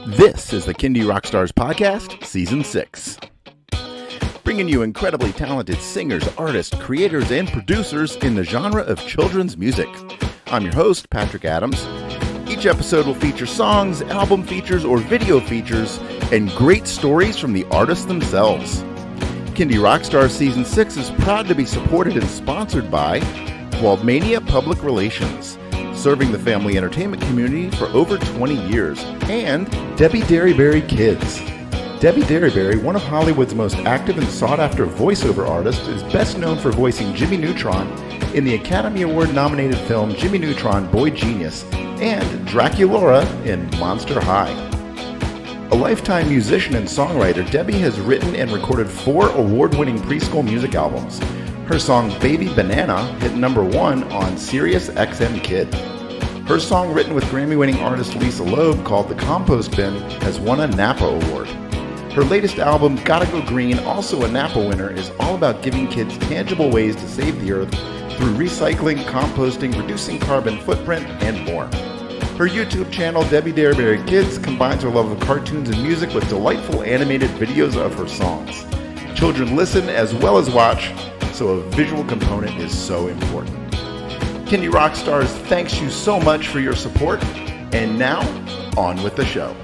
This is the Kindie Rockstars Podcast, Season 6. Bringing you incredibly talented singers, artists, creators, and producers in the genre of children's music. I'm your host, Patrick Adams. Each episode will feature songs, album features, or video features, and great stories from the artists themselves. Kindie Rockstars Season 6 is proud to be supported and sponsored by Waldmania Public Relations, serving the family entertainment community for over 20 years, and Debbie Derryberry Kids. Debbie Derryberry, one of Hollywood's most active and sought-after voiceover artists, is best known for voicing Jimmy Neutron in the Academy Award-nominated film Jimmy Neutron, Boy Genius, and Draculaura in Monster High. A lifetime musician and songwriter, Debbie has written and recorded 4 award-winning preschool music albums. Her song Baby Banana hit number 1 on Sirius XM Kid. Her song, written with Grammy-winning artist Lisa Loeb, called The Compost Bin, has won a Napa Award. Her latest album, Gotta Go Green, also a Napa winner, is all about giving kids tangible ways to save the earth through recycling, composting, reducing carbon footprint, and more. Her YouTube channel, Debbie Derryberry Kids, combines her love of cartoons and music with delightful animated videos of her songs. Children listen as well as watch, so a visual component is so important. Kindie Rockstars thanks you so much for your support, and now, on with the show.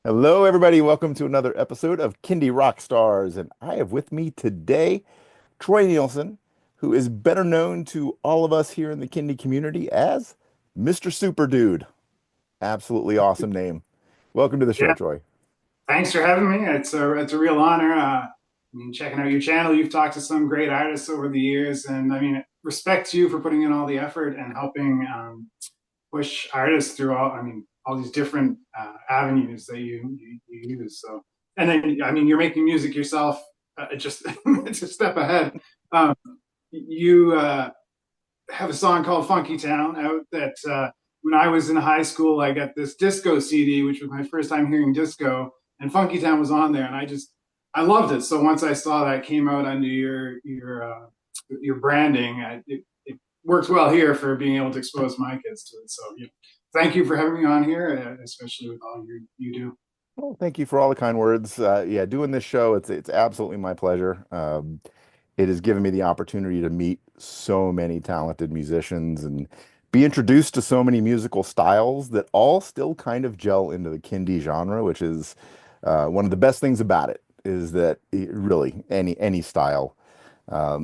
Hello everybody, welcome to another episode of Kindie Rockstars, and I have with me today Troy Neilson, who is better known to all of us here in the Kindie community as Mr. Super Dude. Absolutely awesome name. Welcome to the show, Troy. Thanks for having me. It's a real honor. Checking out your channel, you've talked to some great artists over the years, and respect to you for putting in all the effort and helping push artists through all these different avenues that you use. So, and then you're making music yourself. Just it's a step ahead. You have a song called Funky Town out that when I was in high school, I got this disco CD, which was my first time hearing disco, and Funky Town was on there, and I loved it. So once I saw that came out under your branding, it worked well here for being able to expose my kids to it. So thank you for having me on here, especially with all you do. Well, thank you for all the kind words. Doing this show, it's absolutely my pleasure. It has given me the opportunity to meet so many talented musicians and be introduced to so many musical styles that all still kind of gel into the Kindie genre, which is one of the best things about it, is that really any style,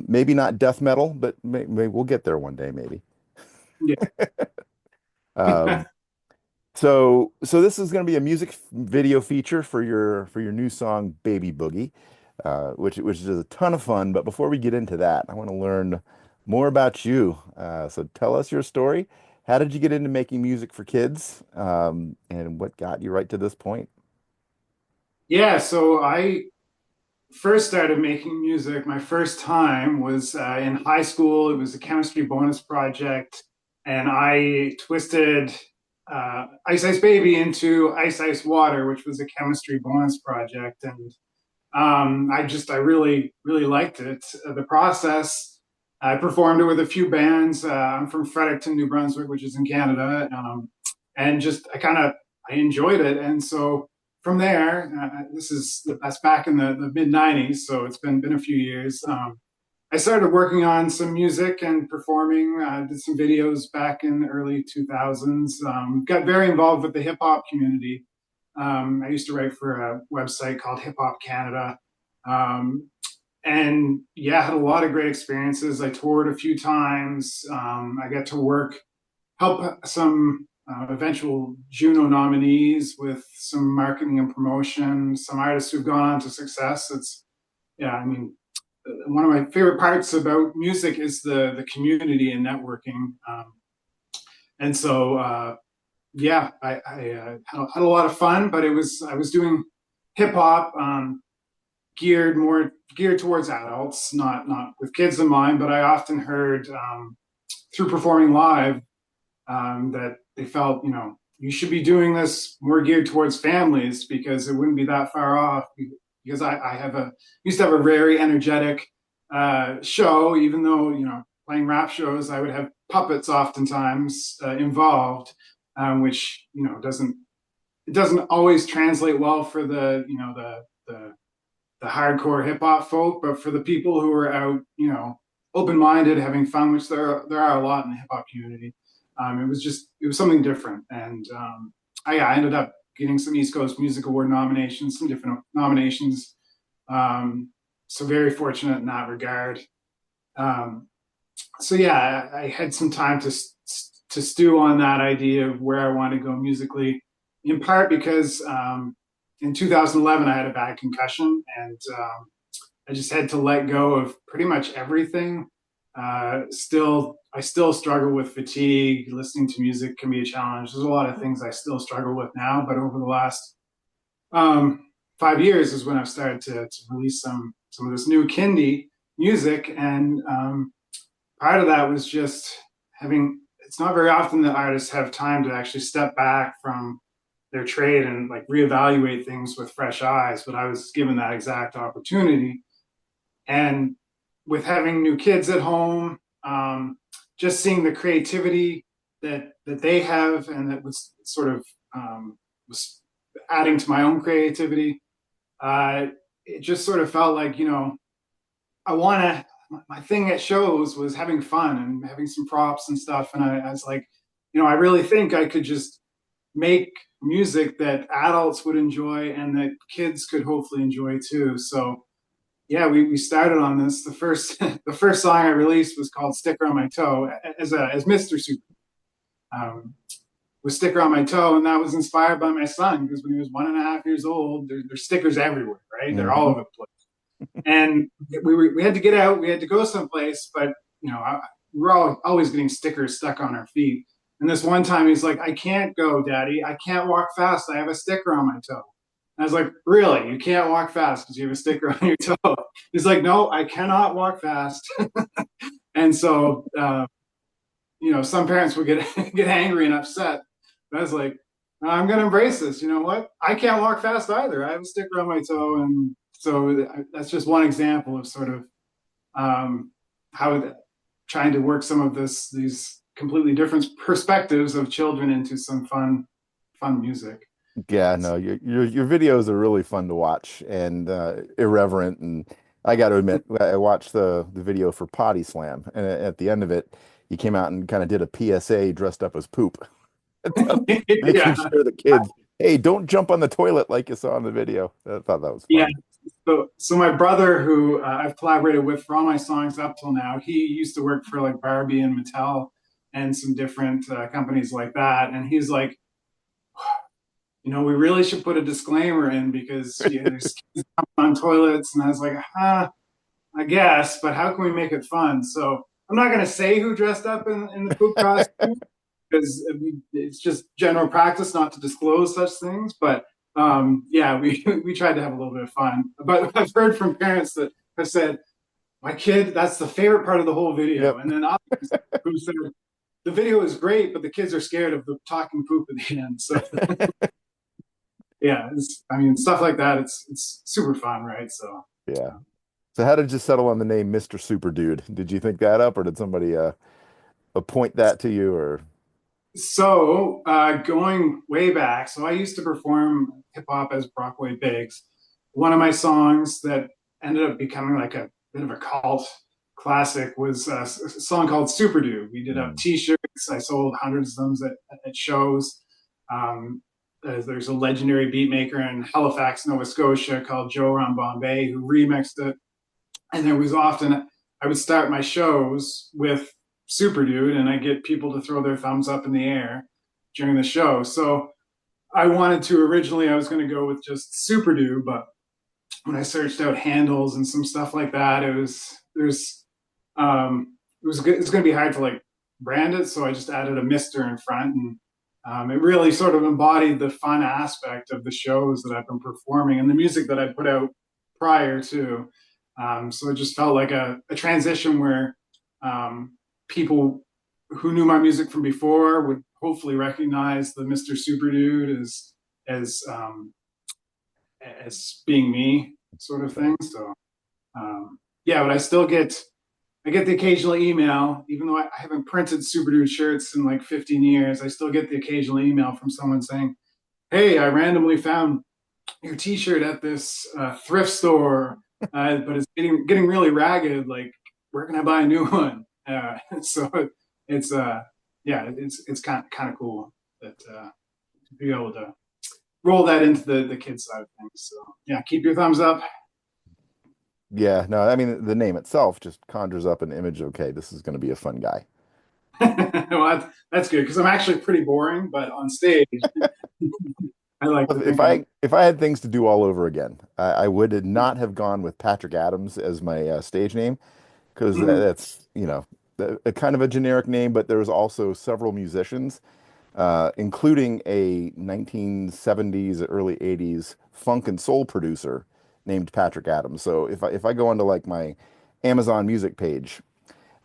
maybe not death metal, but maybe we'll get there one day, maybe. Yeah. So this is going to be a music video feature for your new song Baby Boogie, which is a ton of fun. But before we get into that, I want to learn more about you. So tell us your story. How did you get into making music for kids, and what got you right to this point? Yeah, so I first started making music. My first time was in high school. It was a chemistry bonus project, and I twisted Ice Ice Baby into Ice Ice Water, which was a chemistry bonus project, and I really liked it. The process. I performed it with a few bands. I'm from Fredericton, New Brunswick, which is in Canada, and I enjoyed it, and so. From there, that's back in the mid '90s, so it's been a few years. I started working on some music and performing. Did some videos back in the early 2000s. Got very involved with the hip hop community. I used to write for a website called Hip Hop Canada, and had a lot of great experiences. I toured a few times. I got to help some. Eventual Juno nominees with some marketing and promotion, some artists who've gone on to success. One of my favorite parts about music is the community and networking. And so, I had a lot of fun, but I was doing hip hop, geared towards adults, not with kids in mind, but I often heard through performing live that they felt, you should be doing this more geared towards families because it wouldn't be that far off. Because I used to have a very energetic show, even though playing rap shows, I would have puppets oftentimes involved, which doesn't always translate well for the hardcore hip hop folk, but for the people who are out, open minded, having fun, which there are a lot in the hip hop community. It was something different, and I ended up getting some East Coast Music Award nominations, some different nominations. So very fortunate in that regard. Um, so yeah, I had some time to stew on that idea of where I want to go musically, in part because in 2011 I had a bad concussion, and I just had to let go of pretty much everything. I still struggle with fatigue. Listening to music can be a challenge. There's a lot of things I still struggle with now, but over the last 5 years is when I've started to release some of this new Kindie music, and part of that was just having. It's not very often that artists have time to actually step back from their trade and like reevaluate things with fresh eyes, but I was given that exact opportunity. And with having new kids at home, just seeing the creativity that they have, and that was sort of was adding to my own creativity. It just sort of felt like, I want to. My thing at shows was having fun and having some props and stuff, and I was like, I really think I could just make music that adults would enjoy and that kids could hopefully enjoy too. So yeah, we started on this. The first the first song I released was called "Sticker on My Toe" as Mr. Super. With "Sticker on My Toe," and that was inspired by my son, because when he was 1.5 years old, there's stickers everywhere, right? They're all Mm-hmm. over the place, and we had to get out. We had to go someplace, but we're always getting stickers stuck on our feet. And this one time, he's like, "I can't go, Daddy. I can't walk fast. I have a sticker on my toe." I was like, "Really? You can't walk fast because you have a sticker on your toe?" He's like, "No, I cannot walk fast." And so, some parents would get get angry and upset. But I was like, "I'm going to embrace this. You know what? I can't walk fast either. I have a sticker on my toe." And so that's just one example of sort of how trying to work some of these completely different perspectives of children into some fun music. Yeah, no, your videos are really fun to watch and irreverent. And I got to admit, I watched the video for Potty Slam, and at the end of it, he came out and kind of did a PSA dressed up as poop, making Yeah, sure the kids, hey, don't jump on the toilet like you saw in the video. I thought that was yeah. funny. So my brother, who I've collaborated with for all my songs up till now, he used to work for like Barbie and Mattel and some different companies like that, and he's like, we really should put a disclaimer in, because there's kids on toilets. And I was like, I guess, but how can we make it fun? So I'm not going to say who dressed up in the poop costume, because it's just general practice not to disclose such things. But yeah, we tried to have a little bit of fun. But I've heard from parents that have said, "My kid, that's the favorite part of the whole video," Yep. and then others who said, "The video is great, but the kids are scared of the talking poop at the end." So yeah, stuff like that. It's super fun, right? So Yeah. So how did you settle on the name Mr. Super Dude? Did you think that up, or did somebody appoint that to you, or? going way back, so I used to perform hip hop as Brockway Biggs. One of my songs that ended up becoming like a bit of a cult classic was a song called Super Dude. We did up Mm. T-shirts. I sold hundreds of them at shows. There's a legendary beat maker in Halifax, Nova Scotia called Joe Ron Bombay, who remixed it. And there was often, I would start my shows with Super Dude, and I get people to throw their thumbs up in the air during the show. So I I was going to go with just Super Dude, but when I searched out handles and some stuff like that, it was good. It's going to be hard to like brand it, so I just added a Mister in front, and it really sort of embodied the fun aspect of the shows that I've been performing and the music that I put out prior to. So it just felt like a transition where people who knew my music from before would hopefully recognize the Mr. Super Dude as as being me, sort of thing. So yeah, but I still get I get the occasional email, even though I haven't printed Super Dude shirts in like 15 years. I still get the occasional email from someone saying, "Hey, I randomly found your T-shirt at this thrift store, but it's getting really ragged. Like, where can I buy a new one?" So it's yeah, it's kind of cool that to be able to roll that into the kids side of things. So yeah, keep your thumbs up. Yeah, no, I mean the name itself just conjures up an image. Okay, this is going to be a fun guy. Well, that's good because I'm actually pretty boring, but on stage, I like to If think I'm. I had things to do all over again, I would not have gone with Patrick Adams as my stage name because Mhm. that's, a kind of a generic name, but there's also several musicians, including a 1970s, early 80s funk and soul producer named Patrick Adams. So if I go onto like my Amazon Music page,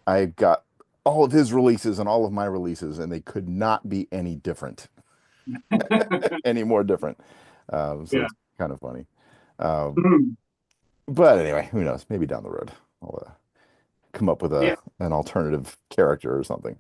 I've got all of his releases and all of my releases, and they could not be any different, any more different. So Yeah. it's kind of funny. Um, Mhm. but anyway, who knows? Maybe down the road I'll come up with Yeah. an alternative character or something.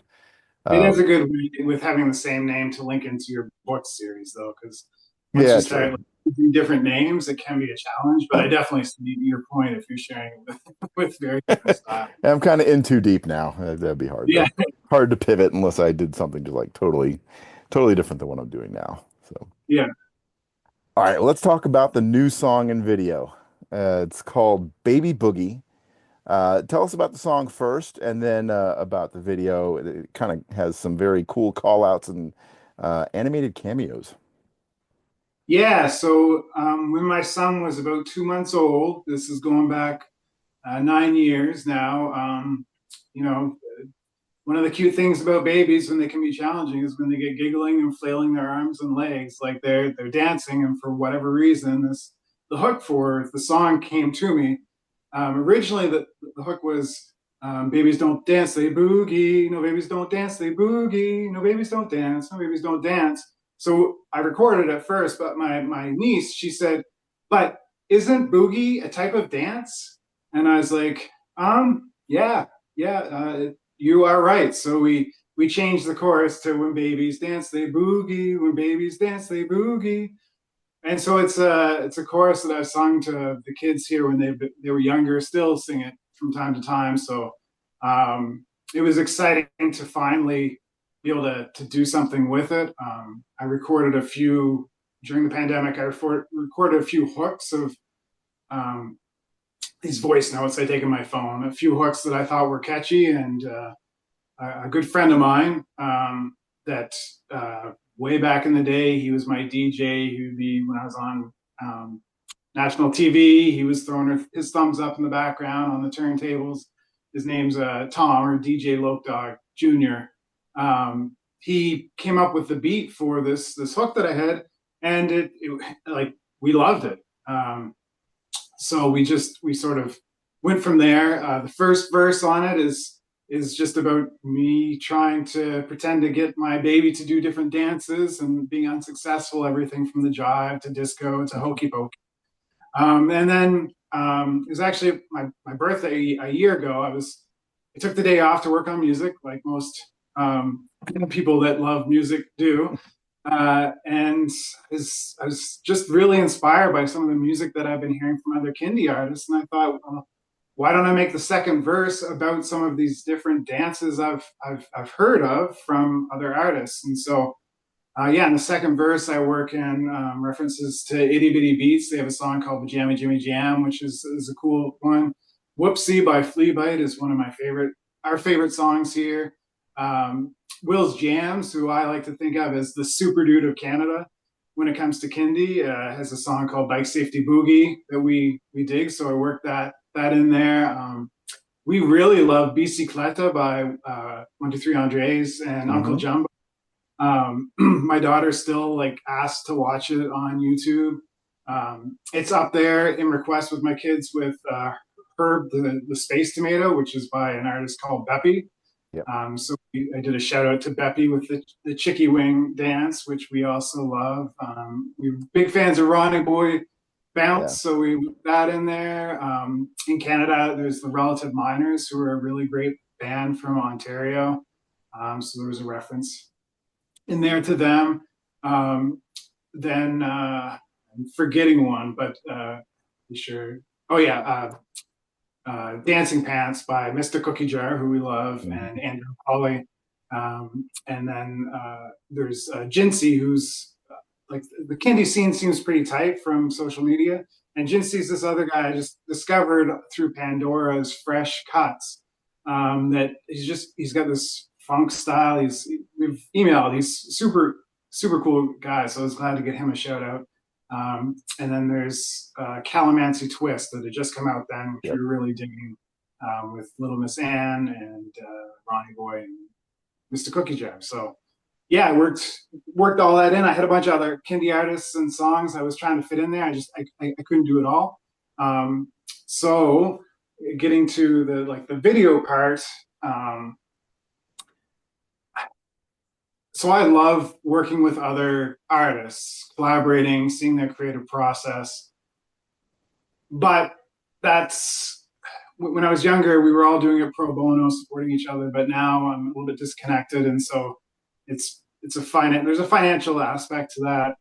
It is Um, a good way with having the same name to link into your book series, though, because once you yeah, start true. like, using different names, it can be a challenge. But I definitely see your point if you're sharing it with, with very different style. I'm kind of in too deep now. That'd be Yeah, hard to pivot unless I did something just like totally different than what I'm doing now. So, yeah, all right, let's talk about the new song and video. It's called Baby Boogie. Tell us about the song first, and then about the video. It kind of has some very cool call outs and animated cameos. yeah. So when my son was about 2 months old, this is going back 9 years now. You know, one of the cute things about babies when they can be challenging is when they get giggling and flailing their arms and legs like they're dancing, and for whatever reason, this the hook for the song came to me. Originally, the hook was "Babies don't dance, they boogie. No babies don't dance, they boogie. No babies don't dance. No babies don't dance." So I recorded it first, but my niece she said, "But isn't boogie a type of dance?" And I was like, yeah, yeah, you are right." So we changed the chorus to "When babies dance, they boogie. When babies dance, they boogie." And so it's a chorus that I've sung to the kids here when they were younger. Still sing it from time to time. So it was exciting to finally be able to do something with it. I recorded a few during the pandemic. Recorded a few hooks of um, these voice notes I take in my phone, a few hooks that I thought were catchy, and a good friend of mine that way back in the day, he was my DJ. He would be when I was on national TV. He was throwing his thumbs up in the background on the turntables. His name's Tom or DJ Lope Dog Jr. He came up with the beat for this hook that I had, and it like we loved it. So we sort of went from there. The first verse on it is just about me trying to pretend to get my baby to do different dances and being unsuccessful, everything from the jive to disco to hokey pokey. And then it was actually my birthday a year ago. I took the day off to work on music, like most people that love music do. And I was just really inspired by some of the music that I've been hearing from other Kindie artists. And I thought, well, why don't I make the second verse about some of these different dances I've heard of from other artists? And so yeah, in the second verse, I work in references to Itty Bitty Beats. They have a song called the Jammy Jimmy Jam, which is a cool one. Whoopsie by Flea Bite is one of our favorite songs here. Will's Jams, who I like to think of as the super dude of Canada when it comes to Kindie, has a song called Bike Safety Boogie that we dig. So I worked that in there. We really love Bicicleta by 123 Andres and Uncle Hmm. Jumbo. My daughter still like asked to watch it on YouTube. It's up there in request with my kids with Herb the Space Tomato, which is by an artist called Beppy. Yep. I did a shout out to Beppy with the Chicky Wing dance, which we also love. We're big fans of Ronnie Boy Bounce. Yeah. So we put that in there. In Canada, there's the Relative Miners, who are a really great band from Ontario. So there was a reference in there to them. Um, then I'm forgetting one, but be sure. Oh yeah, Dancing Pants by Mr. Cookie Jar, who we love, Mhm. and Andrew Polly. And then there's Jinsey, who's like the Kindie scene seems pretty tight from social media. And Jinsey's this other guy I just discovered through Pandora's Fresh Cuts. That he's got this funk style. We've emailed. He's super cool guy. So I was glad to get him a shout out. And then there's Calamancy Twist that had just come out then, which we Yep. were really digging, with Little Miss Anne and Ronnie Boy and Mr. Cookie Jar. So yeah, I worked all that in. I had a bunch of other Kindie artists and songs I was trying to fit in there. I couldn't do it all. Um, so getting to the video part. Um, so I love working with other artists, collaborating, seeing their creative process. But that's when I was younger, we were all doing it pro bono, supporting each other. But now I'm a little bit disconnected, and so it's a there's a financial aspect to that.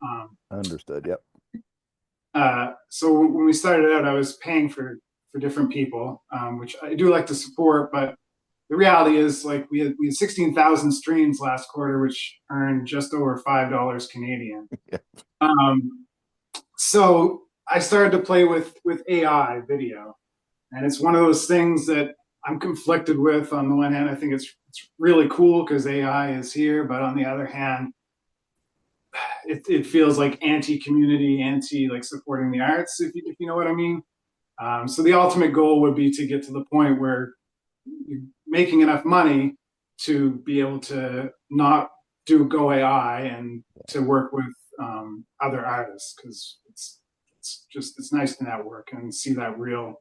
Understood. Yep. So when we started out, I was paying for different people, which I do like to support. But the reality is, like we had 16,000 streams last quarter, which earned just over $5 Canadian. Um, so I started to play with AI video, and it's one of those things that I'm conflicted with. On the one hand, I think it's really cool because AI is here, but on the other hand, it feels like anti-community, anti like supporting the arts, if you know what I mean. So the ultimate goal would be to get to the point where you're making enough money to be able to not do Go AI and to work with other artists, because it's nice to network and see that real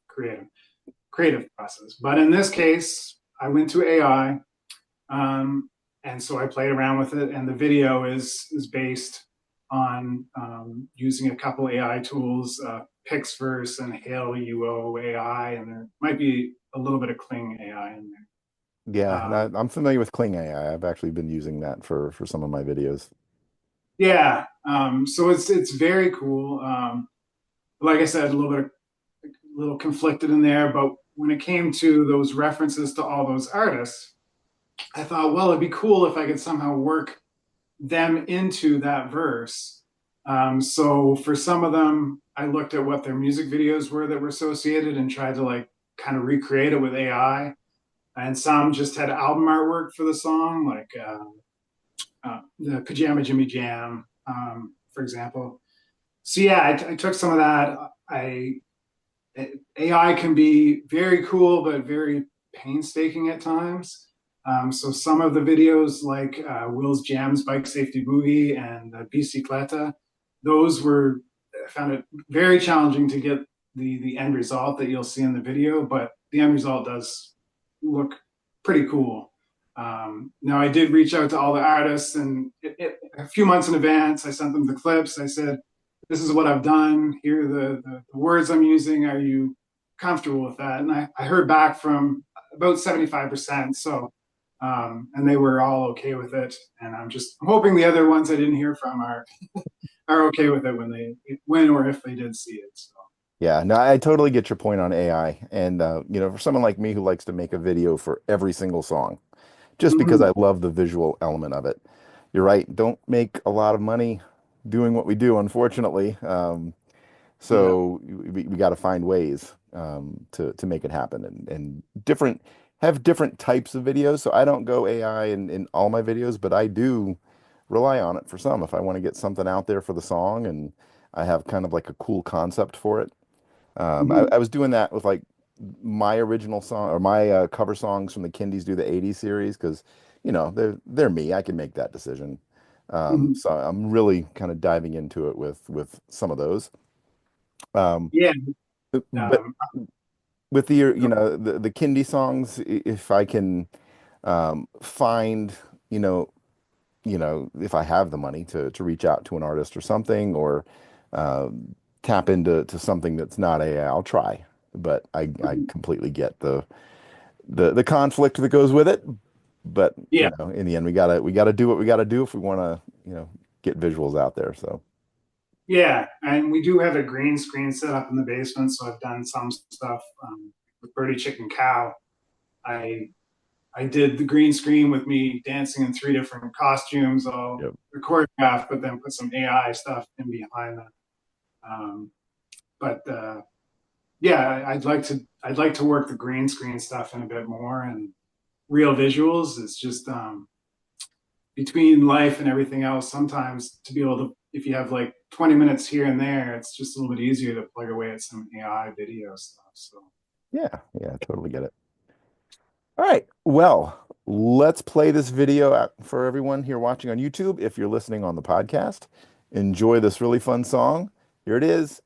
creative process. But in this case, I went to AI, and so I played around with it. And the video is based on using a couple AI tools, Pixverse and Hail UO AI, and there might be a little bit of Kling AI in there. Yeah, no, I'm familiar with Kling AI. I've actually been using that for some of my videos. Yeah, so it's very cool. Like I said, a little conflicted in there, but when it came to those references to all those artists, I thought, well, it'd be cool if I could somehow work them into that verse. So for some of them, I looked at what their music videos were that were associated and tried to like kind of recreate it with AI. And some just had album artwork for the song, like the Pajama Jimmy Jam, for example. So yeah, I took some of that. I AI can be very cool, but very painstaking at times. So some of the videos, like Will's Jams, Bike Safety Boogie, and Bicicleta, those were I found it very challenging to get the end result that you'll see in the video, but the end result does look pretty cool. Now I did reach out to all the artists, and a few months in advance, I sent them the clips. I said, "This is what I've done. Here are the words I'm using. Are you comfortable with that?" And I heard back from about 75%. So, and they were all okay with it. And I'm hoping the other ones I didn't hear from are okay with it when or if they did see it. So. Yeah, no, I totally get your point on AI. And for someone like me who likes to make a video for every single song, just because Mhm. I love the visual element of it. You're right. Don't make a lot of money doing what we do, unfortunately. Yeah. So we got to find ways to make it happen and different have different types of videos. So I don't go AI in all my videos, but I do rely on it for some if I want to get something out there for the song and I have kind of like a cool concept for it. Mhm. I was doing that with like my original song or my cover songs from the Kindies do the 80s series because they're me. I can make that decision. Mhm. So I'm really kind of diving into it with some of those. Um, Yeah. but Um, with the Kindie songs, if I can find you know if I have the money to reach out to an artist or something or tap into something that's not AI, I'll try. But I completely get the conflict that goes with it. But Yeah, in the end, we gotta do what we gotta do if we want to, get visuals out there. So yeah, and we do have a green screen set up in the basement, so I've done some stuff with Birdie Chicken Cow. I I did the green screen with me dancing in three different costumes, all yep. choreographed, but then put some AI stuff in behind that. Um, but yeah, I'd like to work the green screen stuff in a bit more, and real visuals. It's just between life and everything else. Sometimes to be able to, if you have like 20 minutes here and there, it's just a little bit easier to plug away at some AI video stuff. So Yeah, yeah, totally get it. All right. Well, let's play this video out for everyone here watching on YouTube. If you're listening on the podcast, enjoy this really fun song. Here it is.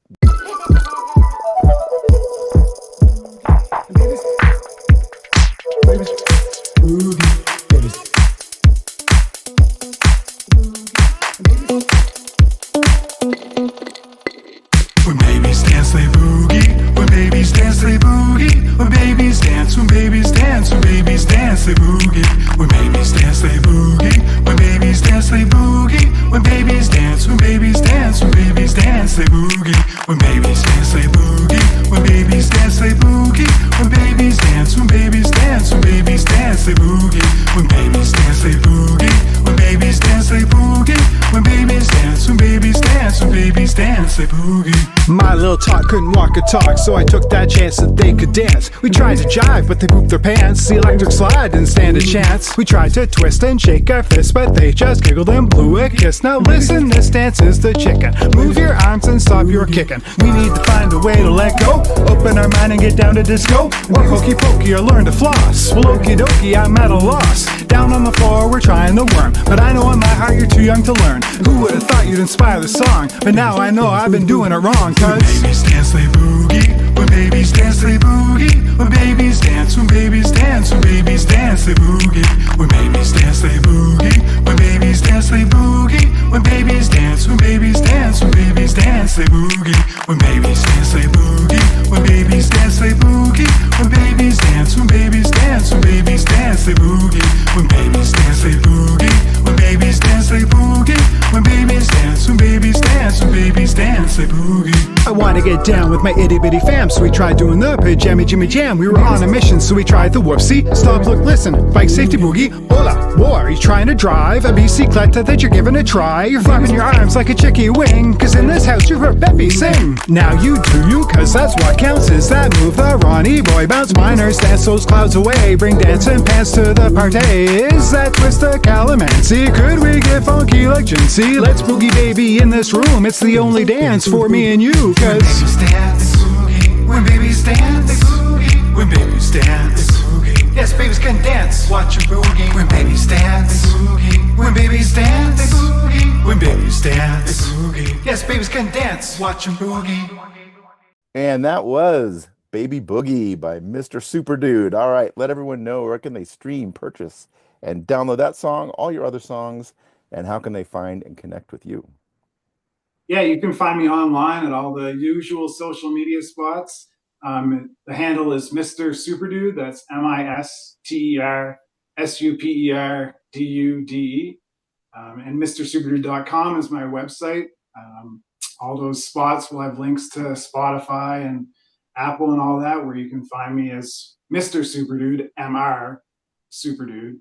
When babies dance, they boogie. When babies dance, they boogie. When babies dance, when babies dance, when babies dance, they boogie. When babies dance, they boogie. When babies dance, they boogie. When babies dance, when babies dance, when babies dance, they boogie. When babies dance, they boogie. When babies dance, they boogie. When babies dance, when babies dance, when babies dance, they boogie. When babies dance, they boogie. When babies dance, they boogie. When babies dance, when babies dance, when babies dance, they boogie. My little tot couldn't walk or talk, so I took that chance that they could dance. We tried to jive, but they pooped their pants. The electric slide didn't stand a chance. We tried to twist and shake our fists, but they just giggled and blew a kiss. Now listen, this dance is the chicken. Move your arms and stop your kicking. We need to find a way to let go, open our mind and get down to disco. Or hokey pokey or learn to floss. Well, okie dokie, I'm at a loss. Down on the floor, we're trying the worm, but I know in my heart you're too young to learn. Who would have thought you'd inspire the song? But now I know I've been doing it wrong, cause when babies dance, they boogie. When babies dance, they boogie. When babies dance, when babies dance, when babies dance, they boogie. When babies dance, they boogie. When babies dance, they boogie. When babies dance, when babies dance, when babies dance, they boogie. When babies dance, they boogie. When babies dance, they boogie. When babies dance, when babies dance, when babies dance, they boogie. When babies dance, they boogie. When babies dance, they boogie. When babies dance, when babies dance, when babies dance, they boogie. I wanna get down with my itty bitty fam, so we tried doing the pajama jimmy jam. We were on a mission, so we tried the whoopsie. Stop, look, listen, bike safety boogie. Hola, boy, are you trying to drive a bicicleta that you're giving a try? You're flapping your arms like a chickie wing, cause in this house you heard Beppy sing. Now you do you, cause that's what counts, is that move the Ronnie boy bounce. Miners dance those clouds away, bring dancing pants to the party. Is that twist the calamancy? Could we get funky like Jinsey? Let's boogie baby in this room, it's the only dance for me and you, cause babies dance, boogie. When babies dance, boogie. When babies dance, boogie. Yes, babies can dance. Watch your boogie. When babies dance, boogie. When babies dance, boogie. When babies dance, boogie. Yes, babies can dance. Watch your boogie. And that was Baby Boogie by Mr. Super Dude. All right, let everyone know where can they stream, purchase, and download that song, all your other songs, and how can they find and connect with you? yeah, you can find me online at all the usual social media spots. The handle is Mr. Superdude. That's MisterSuperdude. And MrSuperdude.com is my website. All those spots will have links to Spotify and Apple and all that, where you can find me as Mr. Superdude, MR Superdude.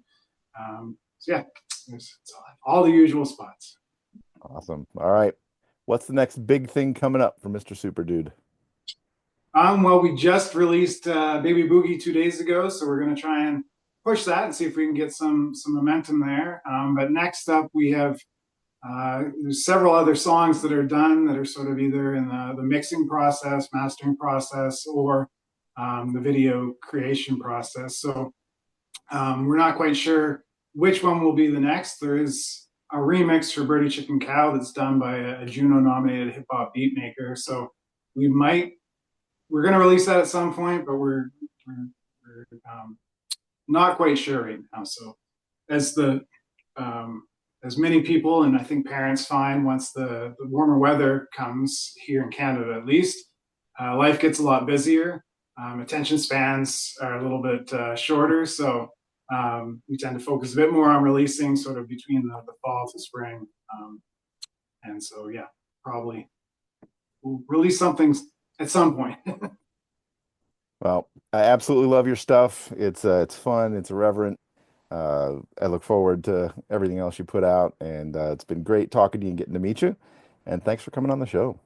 So yeah, it's all the usual spots. Awesome. All right. What's the next big thing coming up for Mr. Super Dude? Well, we just released Baby Boogie 2 days ago, so we're going to try and push that and see if we can get some momentum there. But next up, we have there's several other songs that are done that are sort of either in the mixing process, mastering process, or the video creation process. So we're not quite sure which one will be the next. There is a remix for Birdie Chicken Cow that's done by a Juno-nominated hip-hop beat maker. So we're going to release that at some point, but we're not quite sure right now. So as the as many people, and I think parents find once the warmer weather comes here in Canada, at least, life gets a lot busier. Attention spans are a little bit shorter, so we tend to focus a bit more on releasing sort of between the fall to spring. And so, yeah, probably we'll release something at some point. Well, I absolutely love your stuff. It's fun, it's irreverent. I look forward to everything else you put out, and it's been great talking to you and getting to meet you. And thanks for coming on the show.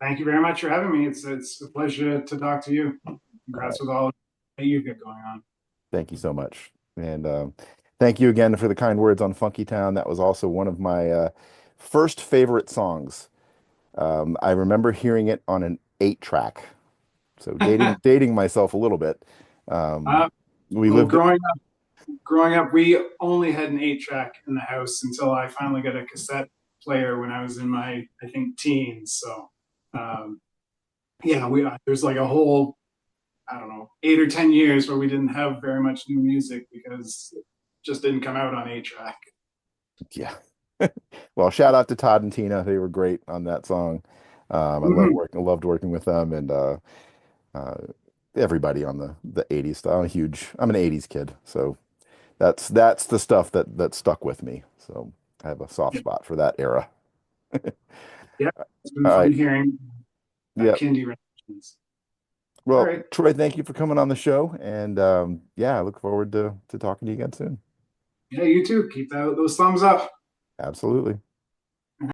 Thank you very much for having me. It's a pleasure to talk to you. All Congrats right. with all that you've got going on. Thank you so much. And thank you again for the kind words on Funky Town. That was also one of my first favorite songs. I remember hearing it on an 8-track. So dating myself a little bit. Um, uh, we well, lived. growing up, we only had an 8-track in the house until I finally got a cassette player when I was in my, I think, teens. So, yeah, there's like a whole, I don't know, 8 or 10 years where we didn't have very much new music because it just didn't come out on 8-track. Yeah. Well, shout out to Todd and Tina. They were great on that song. Mhm. I loved working with them, and uh, everybody on the 80s stuff. I'm an 80s kid, so that's the stuff that stuck with me. So I have a soft Yeah, spot for that era. yeah, it's been All fun right. hearing Yep. Kindie renditions. All Well, right. Troy, thank you for coming on the show, and yeah, I look forward to talking to you again soon. Yeah, you too. Keep those thumbs up. Absolutely.